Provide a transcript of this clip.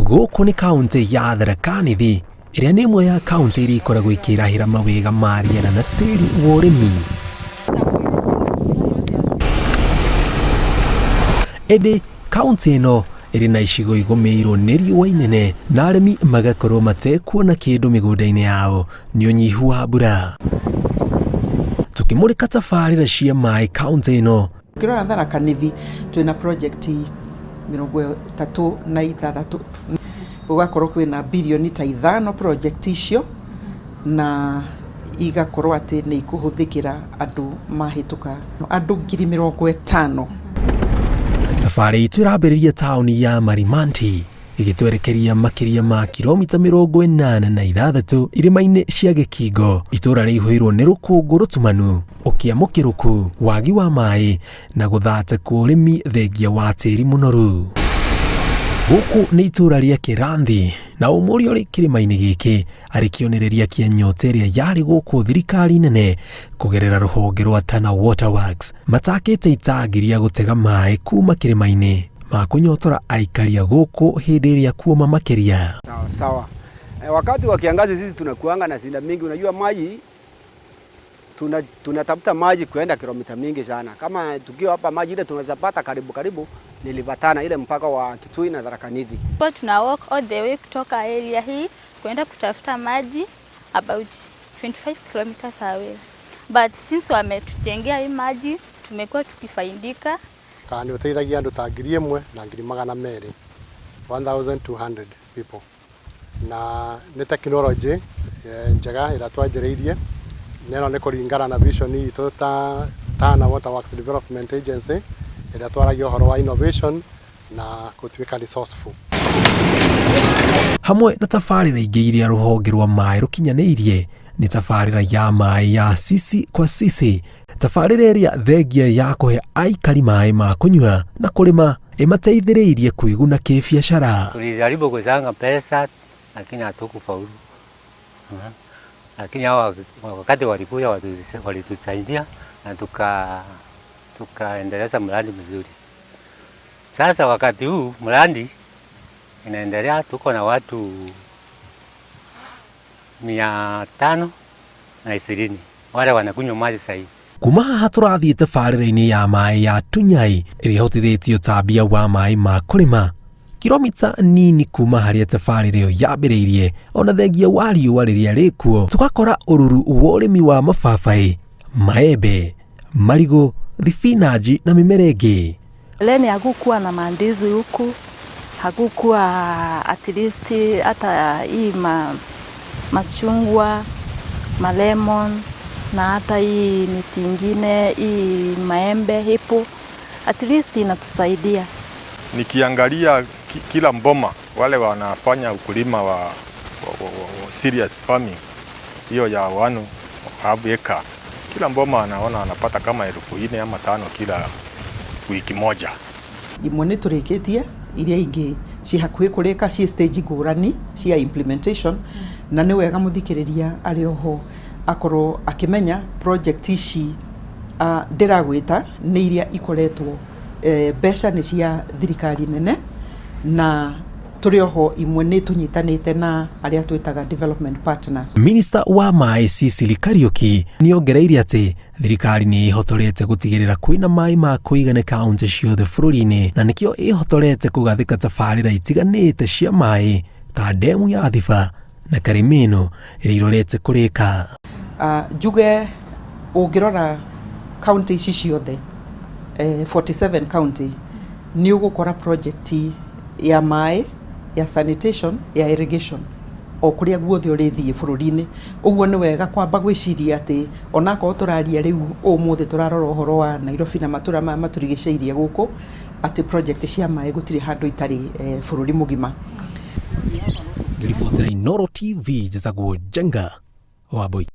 Gũkũ nĩ kaunti ya Tharaka Nithi, ĩrĩa nĩ ĩmwe ya kaunti iria ikoragwo ikĩrahĩra mawega ma rĩera na tĩri wa ũrĩmi. Ĩndĩ kaunti ĩno ĩrĩ na icigo igũmĩirwo nĩ riũa inene na arĩmi magakorwo matekuona kĩndũ mĩgũnda-inĩ yao nĩ ũnyihu wa mbura. Tukĩmũrĩka tabarĩra cia maĩ kaunti ĩno, Tukirora Tharaka Nithi twina project 36 ugakorwo kwina bilioni ta 5 project icio na igakorwo ati ni ikuhuthikira andu mahituka andu 50,000. Thabarĩ itũ ĩrambĩrĩria taũni ya Marimanti igĩtwerekeria makĩria ma kilomita 86 irĩma-inĩ cia Gĩkingo, itũra rĩihũirwo nĩ rũkũngũ rũtumanu, ũkĩamũkĩrũku, wagi wa maĩ na gũthata kwa ũrĩmi thengia wa tĩri mũnoru. Gũkũ nĩ itũra rĩa Kĩranthi na ũmũrĩ ũrĩ kĩrĩma-inĩ gĩkĩ arĩ kĩonereria kĩa nyota ĩrĩa yarĩ gũkũ thirikari nene kũgerera rũhonge rwa Tana Waterworks matakĩte itangi rĩa gũtega maĩ kuma kĩrĩma-inĩ ma kũnyotora aikari a gũkũ hĩndĩ ĩrĩa kuoma makĩria. Sawa. Wakati wa kiangazi sisi tunakuanga na shida mingi, unajua maji tunatafuta maji kuenda kilomita mingi sana. Kama tukiwa hapa maji ile tunaweza pata karibu nilipatana ile mpaka wa Kitui na Tharaka Nithi. Kwa tuna walk all the way kutoka area hii kwenda kutafuta maji about 25 kilometers away. But since wametutengea hii maji tumekuwa tukifaidika. Kandi uteithagia andu ta 1,000 na 200 1,200 people. Na ni technology njega ira twanjĩrĩirie neno nĩ kũringana na vision itũ ta Tana Waterworks Development Agency ĩrĩa twaragia ũhoro wa innovation na gũtuĩka resourceful. Hamwe na tabarĩra ingĩ iria rũhonge rwa maĩ rũkinyanĩirie nĩ tabarĩra ya maĩ ya Sisi kwa Sisi, tabarĩra ĩrĩa thengia ya kũhe aikari maĩ ma kũnyua na kũrĩma ĩmateithĩrĩirie kwĩguna kĩbiacara. Tulijaribu kuzanga pesa lakini hatukufaulu. Lakini hao wakati walikuja walitusaidia na tukaendeleza mradi mzuri. Sasa wakati huu mradi inaendelea, tuko na watu 520 wale wanakunywa maji sahihi. Kuma haha tũrathiĩ tabarĩra-inĩ ya maĩ ya Tunyai ĩrĩa ĩhotithĩtie ũtambia wa maĩ ma kũrĩma kilomita nini kuma harĩa tabarĩra ĩyo yambĩrĩirie, ona thengia wa riũa rĩrĩa rĩkuo tũgakora ũruru wa ũrĩmi wa mababaĩ, maembe, marigũ, thibinaji na mĩmera ĩngĩ. Leni hakukuwa na mandizi huku, hakukuwa at least hata hii machungwa, malemon na hata hii miti ingine, hii maembe hipo, at least inatusaidia. Nikiangalia kila mboma wale wanafanya ukulima wa serious farming, hiyo ya 1 acre, kila mboma anaona anapata kama 4,000 ama 5 kila wiki moja. Imwe nĩ tũrĩkĩtie, iria ingĩ ci hakuhĩ kũrĩka, ci stage ngũrani cia implementation, na nĩ wega mũthikĩrĩria arĩ oho akorwo akimenya project ici ndĩragwĩta nĩ iria ikoretwo mbeca nĩ cia thirikari nene na tũrĩ oho imwe nĩ tũnyitanĩte na arĩa twĩtaga development partners. Minister wa maĩ Cecily Kariuki nĩongereire atĩ thirikari nĩ ĩhotorete gũtigĩrĩra kwĩna maĩ ma kũigana kaunti ciothe bũrũri-inĩ, na nĩkĩo ĩhotorete kũgathĩka tabarĩra itiganĩte cia maĩ ta ndemu ya Thiba na Karimeno ĩrĩa irorete kũrĩka. Njuge ũngĩrora kaunti ici ciothe 47 county ni ugukora project ya maĩ, ya sanitation, ya irrigation o kuria guothe ũrĩthiĩ bũrũri-inĩ. Ũguo nĩ wega kwamba gwĩciria atĩ onakorwo tũraria rĩu ũmũthĩ tũrarora ũhoro wa Nairobi na matũra maya matũrigicĩirie gũkũ atĩ project cia maĩ gũtirĩ handũ itarĩ bũrũri mũgima. Ngĩribotera Inooro TV, njĩtagwo Jenga Wambui.